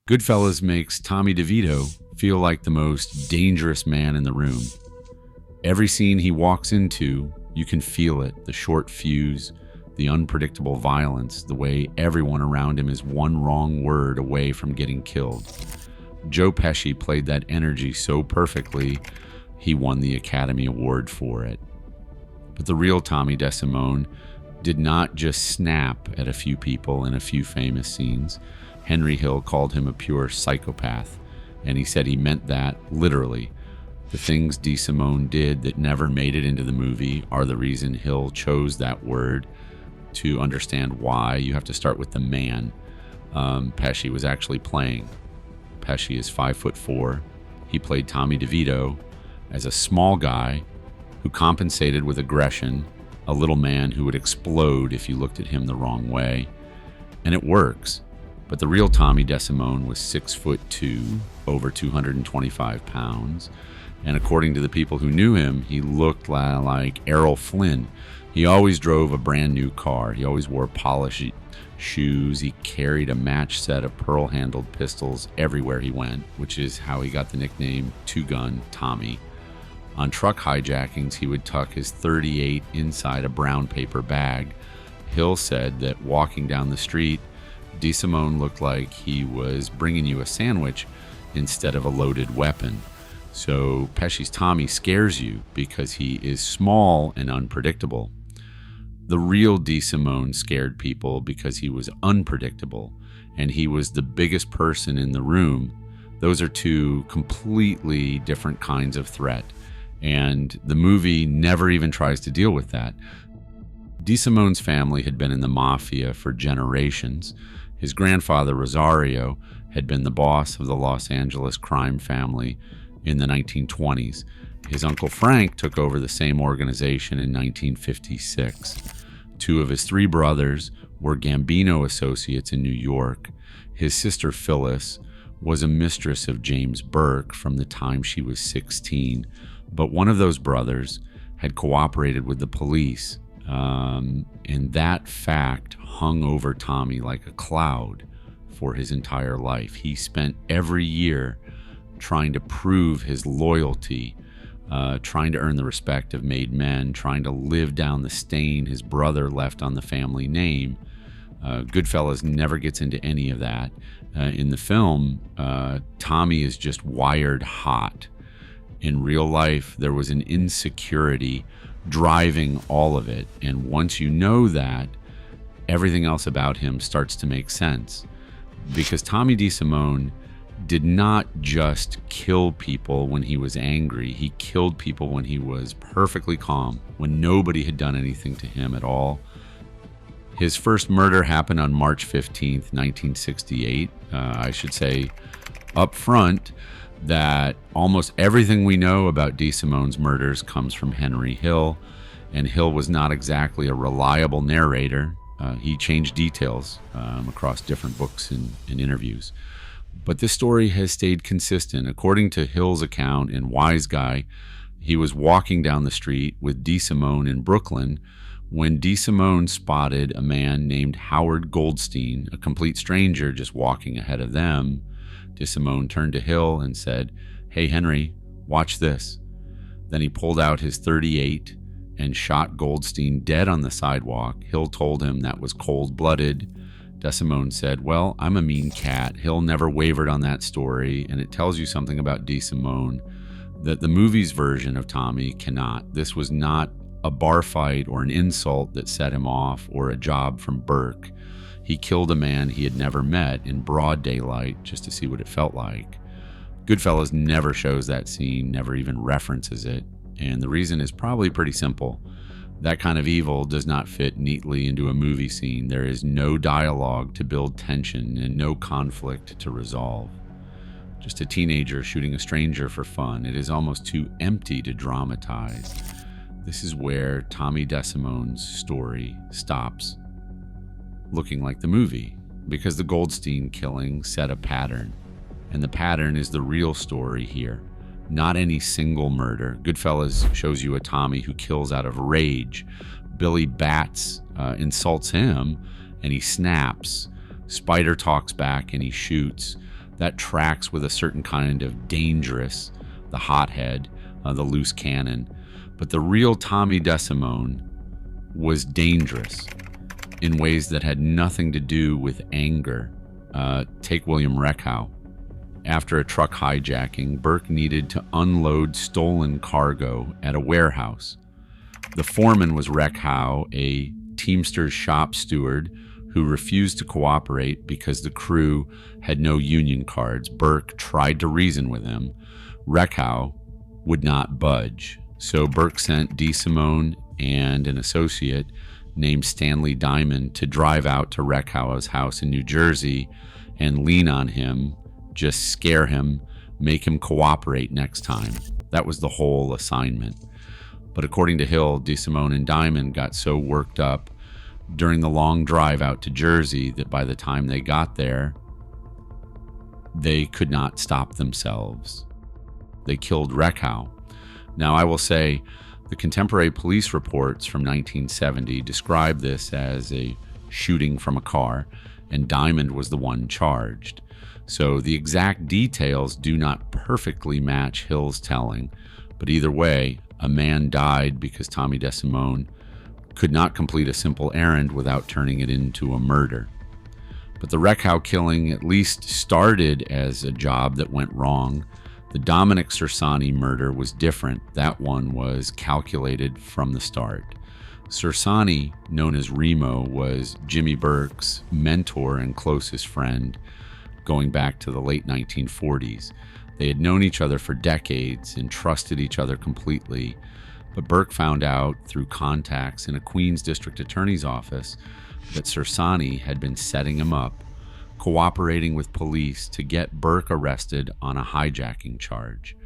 Goodfellas makes Tommy DeVito feel like the most dangerous man in the room. Every scene he walks into, you can feel it, the short fuse, the unpredictable violence, the way everyone around him is one wrong word away from getting killed. Joe Pesci played that energy so perfectly, he won the Academy Award for it. But the real Tommy DeSimone did not just snap at a few people in a few famous scenes. Henry Hill called him a pure psychopath, and he said he meant that literally. The things DeSimone did that never made it into the movie are the reason Hill chose that word. To understand why, you have to start with the man Pesci was actually playing. Pesci is 5'4". He played Tommy DeVito as a small guy who compensated with aggression, a little man who would explode if you looked at him the wrong way. And it works. But the real Tommy DeSimone was 6'2", over 225 pounds. And according to the people who knew him, he looked like Errol Flynn. He always drove a brand new car. He always wore polished shoes. He carried a matched set of pearl-handled pistols everywhere he went, which is how he got the nickname Two-Gun Tommy. On truck hijackings, he would tuck his .38 inside a brown paper bag. Hill said that walking down the street, DeSimone looked like he was bringing you a sandwich instead of a loaded weapon. So Pesci's Tommy scares you because he is small and unpredictable. The real DeSimone scared people because he was unpredictable and he was the biggest person in the room. Those are two completely different kinds of threat, and the movie never even tries to deal with that. DeSimone's family had been in the Mafia for generations. His grandfather, Rosario, had been the boss of the Los Angeles crime family in the 1920s. His uncle Frank took over the same organization in 1956. Two of his three brothers were Gambino associates in New York. His sister Phyllis was a mistress of James Burke from the time she was 16, but one of those brothers had cooperated with the police, and that fact hung over Tommy like a cloud for his entire life. He spent every year trying to prove his loyalty, trying to earn the respect of made men, trying to live down the stain his brother left on the family name. Goodfellas never gets into any of that. In the film, Tommy is just wired hot. In real life, there was an insecurity driving all of it, and once you know that, everything else about him starts to make sense. Because Tommy DeSimone did not just kill people when he was angry. He killed people when he was perfectly calm, when nobody had done anything to him at all. His first murder happened on March 15th, 1968. I should say up front that almost everything we know about DeSimone's murders comes from Henry Hill, and Hill was not exactly a reliable narrator. He changed details across different books and interviews. But this story has stayed consistent. According to Hill's account in Wise Guy, he was walking down the street with DeSimone in Brooklyn when DeSimone spotted a man named Howard Goldstein, a complete stranger, just walking ahead of them. DeSimone turned to Hill and said, "Hey, Henry, watch this." Then he pulled out his .38 and shot Goldstein dead on the sidewalk. Hill told him that was cold-blooded. DeSimone said, "Well, I'm a mean cat." Hill never wavered on that story, and it tells you something about DeSimone that the movie's version of Tommy cannot. This was not a bar fight or an insult that set him off or a job from Burke. He killed a man he had never met in broad daylight just to see what it felt like. Goodfellas never shows that scene, never even references it, and the reason is probably pretty simple. That kind of evil does not fit neatly into a movie scene. There is no dialogue to build tension and no conflict to resolve. Just a teenager shooting a stranger for fun. It is almost too empty to dramatize. This is where Tommy DeSimone's story stops looking like the movie, because the Goldstein killing set a pattern, and the pattern is the real story here, not any single murder. Goodfellas shows you a Tommy who kills out of rage. Billy Batts insults him and he snaps. Spider talks back and he shoots. That tracks with a certain kind of dangerous, the hothead, the loose cannon. But the real Tommy DeSimone was dangerous in ways that had nothing to do with anger. Take William Reckhow. After a truck hijacking, Burke needed to unload stolen cargo at a warehouse. The foreman was Reckhow, a Teamsters shop steward who refused to cooperate because the crew had no union cards. Burke tried to reason with him. Reckhow would not budge. So Burke sent DeSimone and an associate named Stanley Diamond to drive out to Reckhow's house in New Jersey and lean on him, just scare him, make him cooperate next time. That was the whole assignment. But according to Hill, DeSimone and Diamond got so worked up during the long drive out to Jersey that by the time they got there, they could not stop themselves. They killed Reckhow. Now, I will say the contemporary police reports from 1970 describe this as a shooting from a car, and Diamond was the one charged. So the exact details do not perfectly match Hill's telling, but either way, a man died because Tommy DeSimone could not complete a simple errand without turning it into a murder. But the Reckhow killing at least started as a job that went wrong. The Dominic Sersani murder was different. That one was calculated from the start. Sersani, known as Remo, was Jimmy Burke's mentor and closest friend going back to the late 1940s. They had known each other for decades and trusted each other completely. But Burke found out through contacts in a Queens district attorney's office that Sersani had been setting him up, cooperating with police to get Burke arrested on a hijacking charge.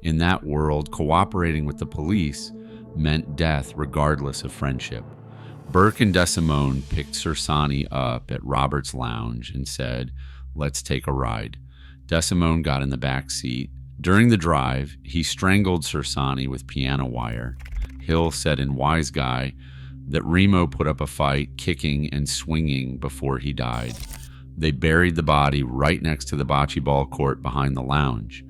In that world, cooperating with the police meant death regardless of friendship. Burke and DeSimone picked Sersani up at Robert's Lounge and said, "Let's take a ride." DeSimone got in the back seat. During the drive, he strangled Sersani with piano wire. Hill said in Wise Guy that Remo put up a fight, kicking and swinging before he died. They buried the body right next to the bocce ball court behind the lounge.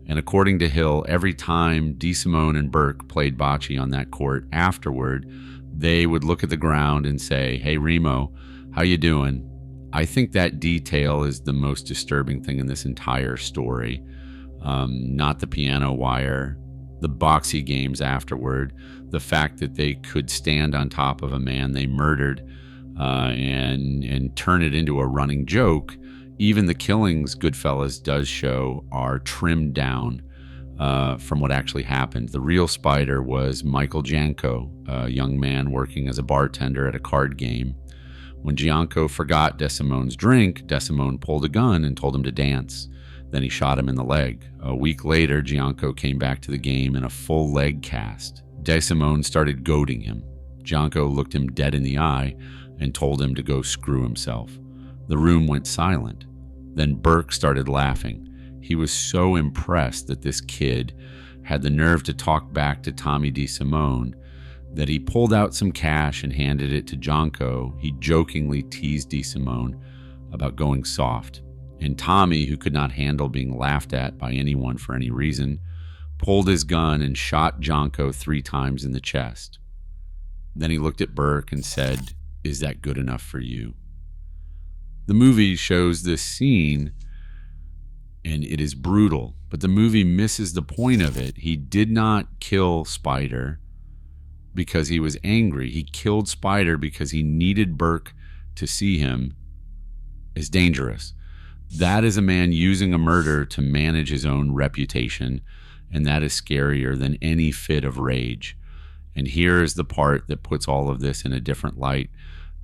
And according to Hill, every time DeSimone and Burke played bocce on that court afterward, they would look at the ground and say, "Hey, Remo, how you doing?" I think that detail is the most disturbing thing in this entire story. Not the piano wire, the boxy games afterward, the fact that they could stand on top of a man they murdered and turn it into a running joke. Even the killings Goodfellas does show are trimmed down from what actually happened. The real spider was Michael Janko, a young man working as a bartender at a card game. When Gianco forgot DeSimone's drink, DeSimone pulled a gun and told him to dance. Then he shot him in the leg. A week later, Gianco came back to the game in a full leg cast. DeSimone started goading him. Gianco looked him dead in the eye and told him to go screw himself. The room went silent. Then Burke started laughing. He was so impressed that this kid had the nerve to talk back to Tommy DeSimone that he pulled out some cash and handed it to Gianco. He jokingly teased DeSimone about going soft. And Tommy, who could not handle being laughed at by anyone for any reason, pulled his gun and shot Gianco 3 times in the chest. Then he looked at Burke and said, "Is that good enough for you?" The movie shows this scene, and it is brutal, but the movie misses the point of it. He did not kill Spider because he was angry. He killed Spider because he needed Burke to see him as dangerous. That is a man using a murder to manage his own reputation, and that is scarier than any fit of rage. And here is the part that puts all of this in a different light.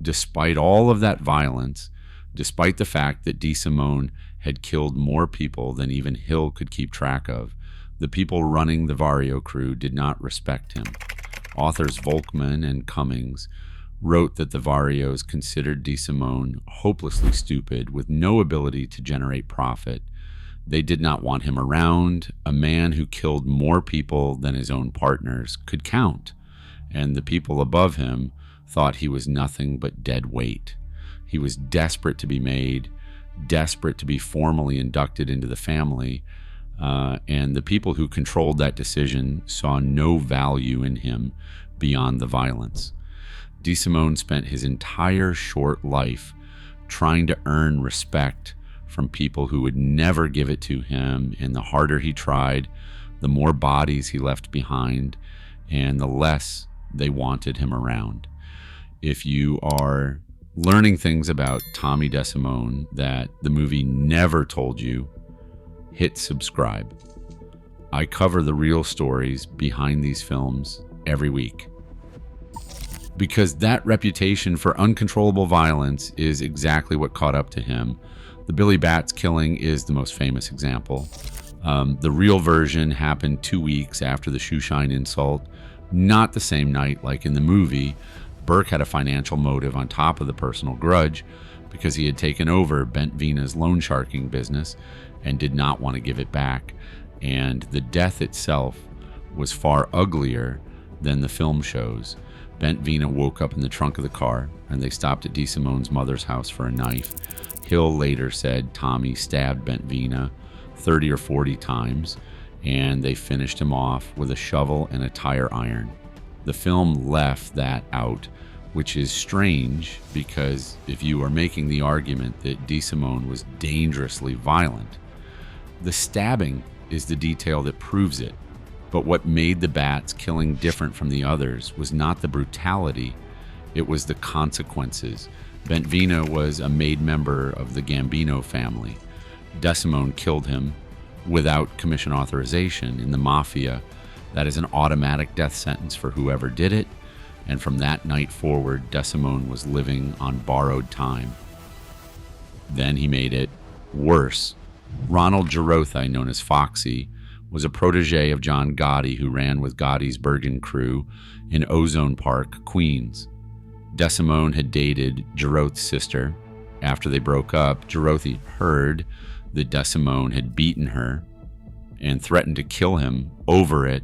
Despite all of that violence, despite the fact that DeSimone had killed more people than even Hill could keep track of, the people running the Vario crew did not respect him. Authors Volkman and Cummings wrote that the Varios considered DeSimone hopelessly stupid with no ability to generate profit. They did not want him around. A man who killed more people than his own partners could count, and the people above him thought he was nothing but dead weight. He was desperate to be made, desperate to be formally inducted into the family. And the people who controlled that decision saw no value in him beyond the violence. DeSimone spent his entire short life trying to earn respect from people who would never give it to him, and the harder he tried, the more bodies he left behind, and the less they wanted him around. If you are learning things about Tommy DeSimone that the movie never told you, hit subscribe. I cover the real stories behind these films every week. Because that reputation for uncontrollable violence is exactly what caught up to him. The Billy Batts killing is the most famous example. The real version happened 2 weeks after the shoeshine insult, not the same night like in the movie. Burke had a financial motive on top of the personal grudge because he had taken over Bent Vina's loan sharking business and did not want to give it back. And the death itself was far uglier than the film shows. Bent Vina woke up in the trunk of the car, and they stopped at DeSimone's mother's house for a knife. Hill later said Tommy stabbed Bent Vina 30 or 40 times, and they finished him off with a shovel and a tire iron. The film left that out, which is strange because if you are making the argument that DeSimone was dangerously violent, the stabbing is the detail that proves it. But what made the Batts killing different from the others was not the brutality, it was the consequences. Bent Vina was a made member of the Gambino family. DeSimone killed him without commission authorization. In the Mafia, that is an automatic death sentence for whoever did it, and from that night forward, DeSimone was living on borrowed time. Then he made it worse. Ronald Girothy, known as Foxy, was a protege of John Gotti, who ran with Gotti's Bergen crew in Ozone Park, Queens. DeSimone had dated Girothy's sister. After they broke up, Girothy heard that DeSimone had beaten her and threatened to kill him over it.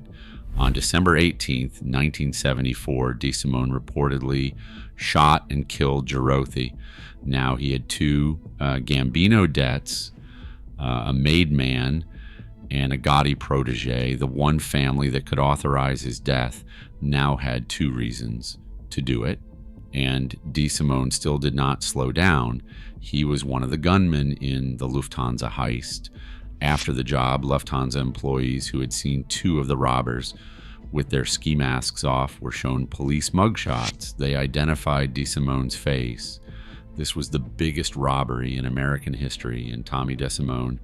On December 18th, 1974, DeSimone reportedly shot and killed Girothy. Now he had two Gambino debts, a made man, and a Gotti protege. The one family that could authorize his death now had two reasons to do it, and DeSimone still did not slow down. He was one of the gunmen in the Lufthansa heist. After the job, Lufthansa employees who had seen two of the robbers with their ski masks off were shown police mugshots. They identified DeSimone's face. This was the biggest robbery in American history, and Tommy DeSimone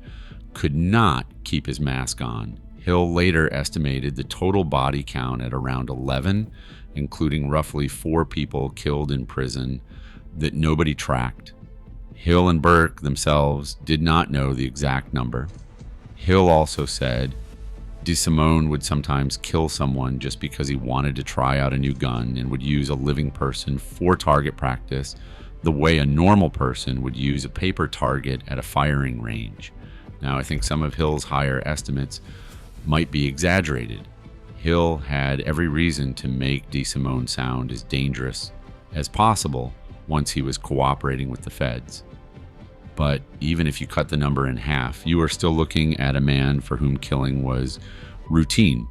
could not keep his mask on. Hill later estimated the total body count at around 11, including roughly 4 people killed in prison that nobody tracked. Hill and Burke themselves did not know the exact number. Hill also said DeSimone would sometimes kill someone just because he wanted to try out a new gun and would use a living person for target practice the way a normal person would use a paper target at a firing range. Now, I think some of Hill's higher estimates might be exaggerated. Hill had every reason to make DeSimone sound as dangerous as possible once he was cooperating with the feds. But even if you cut the number in half, you are still looking at a man for whom killing was routine.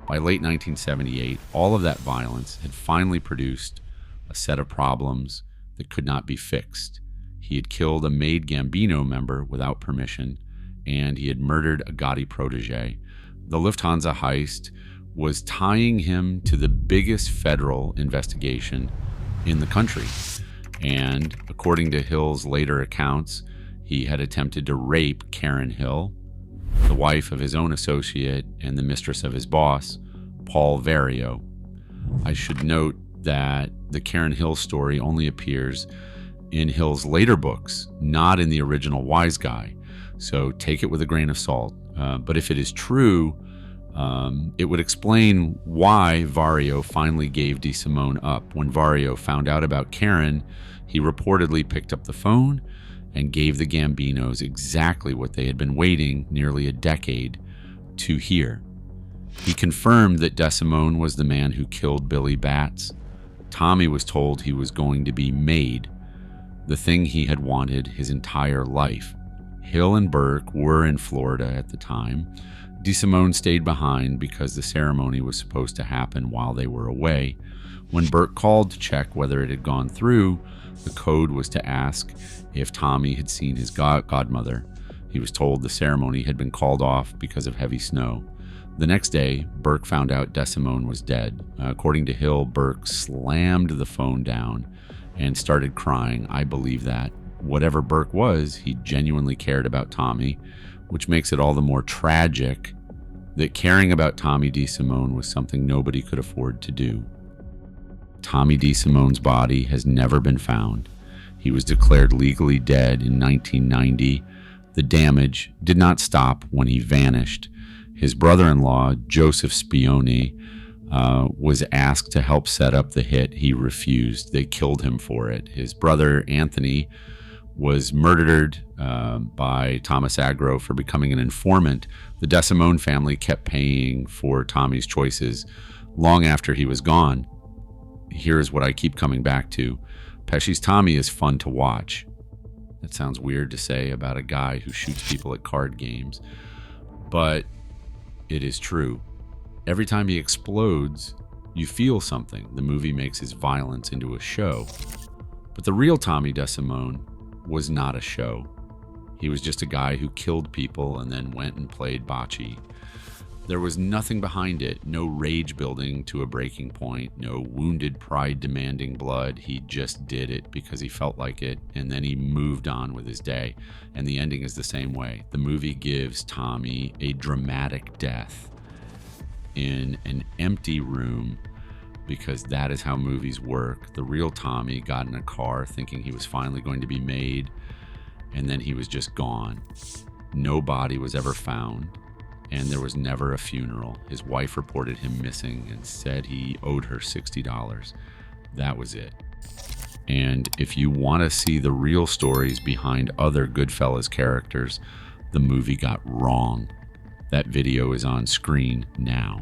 By late 1978, all of that violence had finally produced a set of problems that could not be fixed. He had killed a made Gambino member without permission, and he had murdered a Gotti protege. The Lufthansa heist was tying him to the biggest federal investigation in the country. And according to Hill's later accounts, he had attempted to rape Karen Hill, the wife of his own associate and the mistress of his boss, Paul Vario. I should note that the Karen Hill story only appears in Hill's later books, not in the original Wise Guy. So take it with a grain of salt. But if it is true, it would explain why Vario finally gave DeSimone up. When Vario found out about Karen, he reportedly picked up the phone and gave the Gambinos exactly what they had been waiting nearly a decade to hear. He confirmed that DeSimone was the man who killed Billy Batts. Tommy was told he was going to be made. the thing he had wanted his entire life. Hill and Burke were in Florida at the time. DeSimone stayed behind because the ceremony was supposed to happen while they were away. When Burke called to check whether it had gone through, the code was to ask if Tommy had seen his godmother. He was told the ceremony had been called off because of heavy snow. The next day, Burke found out DeSimone was dead. According to Hill, Burke slammed the phone down and started crying. I believe that. Whatever Burke was, he genuinely cared about Tommy, which makes it all the more tragic that caring about Tommy DeSimone was something nobody could afford to do. Tommy DeSimone's body has never been found. He was declared legally dead in 1990. The damage did not stop when he vanished. His brother-in-law, Joseph Spioni, was asked to help set up the hit. He refused. They killed him for it. His brother, Anthony, was murdered by Thomas Agro for becoming an informant. The DeSimone family kept paying for Tommy's choices long after he was gone. Here's what I keep coming back to. Pesci's Tommy is fun to watch. That sounds weird to say about a guy who shoots people at card games, but it is true. Every time he explodes, you feel something. The movie makes his violence into a show. But the real Tommy DeSimone was not a show. He was just a guy who killed people and then went and played bocce. There was nothing behind it, no rage building to a breaking point, no wounded pride demanding blood. He just did it because he felt like it, and then he moved on with his day. And the ending is the same way. The movie gives Tommy a dramatic death in an empty room because that is how movies work. The real Tommy got in a car thinking he was finally going to be made, and then he was just gone. No body was ever found. And there was never a funeral. His wife reported him missing and said he owed her $60. That was it. And if you want to see the real stories behind other Goodfellas characters, the movie got wrong. That video is on screen now.